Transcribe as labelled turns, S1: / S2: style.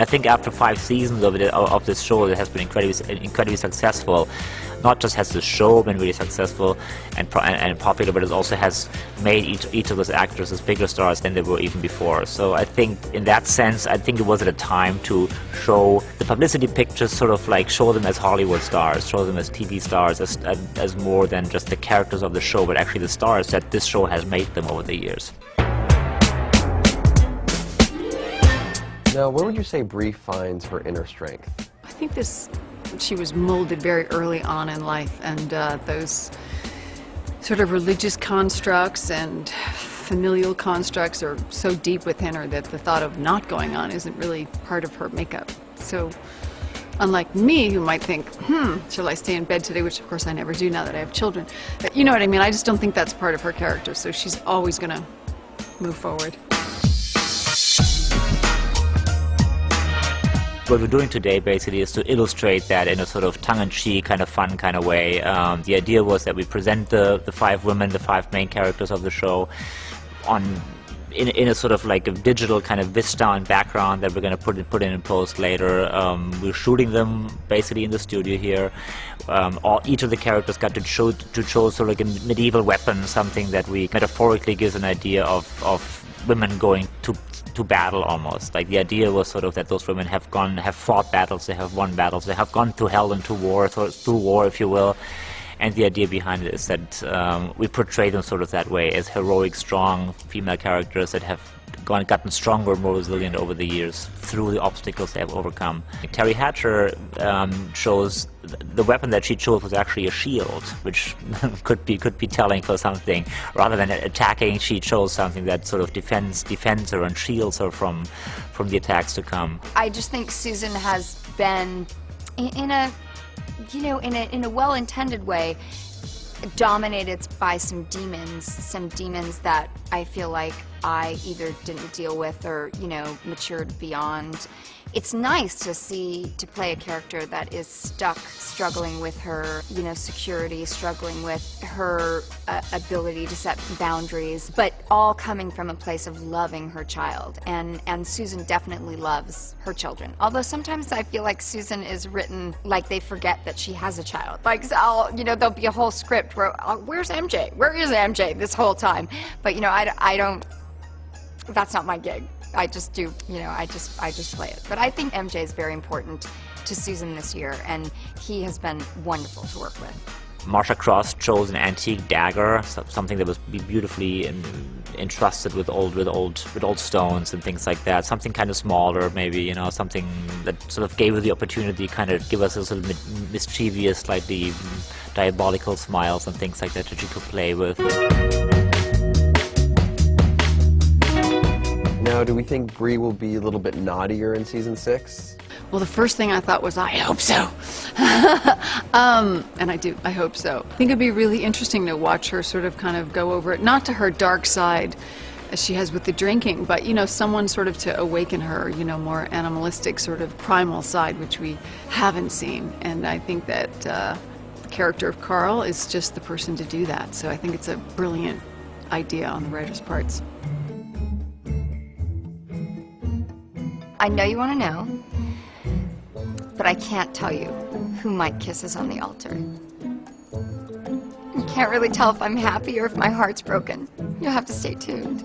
S1: I think after 5 seasons of this show that has been incredibly successful, not just has the show been really successful and popular, but it also has made each of those actors as bigger stars than they were even before. So I think in that sense, I think it was at a time to show the publicity pictures, sort of like show them as Hollywood stars, show them as TV stars, as more than just the characters of the show, but actually the stars that this show has made them over the years.
S2: Now, where would you say Bree finds her inner strength?
S3: I think she was molded very early on in life, and those sort of religious constructs and familial constructs are so deep within her that the thought of not going on isn't really part of her makeup. So unlike me, who might think, shall I stay in bed today, which of course I never do now that I have children. But you know what I mean? I just don't think that's part of her character, so she's always going to move forward.
S1: What we're doing today basically is to illustrate that in a sort of tongue-in-cheek, kind of fun kind of way. The idea was that we present the 5 women, the 5 main characters of the show, in a sort of like a digital kind of vista and background that we're going to put in post later. We're shooting them basically in the studio here. Each of the characters got to choose sort of like a medieval weapon, something that we metaphorically gives an idea of women going to battle almost. Like the idea was sort of that those women have fought battles, they have won battles, they have gone to hell and to war, through war, if you will. And the idea behind it is that we portray them sort of that way, as heroic, strong female characters that have gotten stronger, more resilient over the years through the obstacles they have overcome. Teri Hatcher chose the weapon that she chose was actually a shield, which could be telling for something. Rather than attacking, she chose something that sort of defends her and shields her from the attacks to come.
S4: I just think Susan has been in a well-intended way dominated by some demons that I feel like I either didn't deal with or, matured beyond. It's nice to play a character that is stuck, struggling with her, security, struggling with her ability to set boundaries, but all coming from a place of loving her child. And Susan definitely loves her children. Although sometimes I feel like Susan is written like they forget that she has a child. Like, there'll be a whole script where, where's MJ? Where is MJ this whole time? But, I don't, that's not my gig. I just do, I just play it. But I think MJ is very important to Susan this year, and he has been wonderful to work with.
S1: Marcia Cross chose an antique dagger, something that was beautifully entrusted with old stones and things like that. Something kind of smaller, maybe, something that sort of gave her the opportunity, kind of give us a sort of mischievous, slightly diabolical smiles and things like that she could play with.
S2: Now, do we think Bree will be a little bit naughtier in season 6?
S3: Well, the first thing I thought was, I hope so. And I do, I hope so. I think it'd be really interesting to watch her sort of kind of go over it, not to her dark side as she has with the drinking, but, someone sort of to awaken her, more animalistic sort of primal side, which we haven't seen. And I think that the character of Carl is just the person to do that. So I think it's a brilliant idea on the writer's parts.
S4: I know you want to know, but I can't tell you who Mike kisses on the altar. You can't really tell if I'm happy or if my heart's broken. You'll have to stay tuned.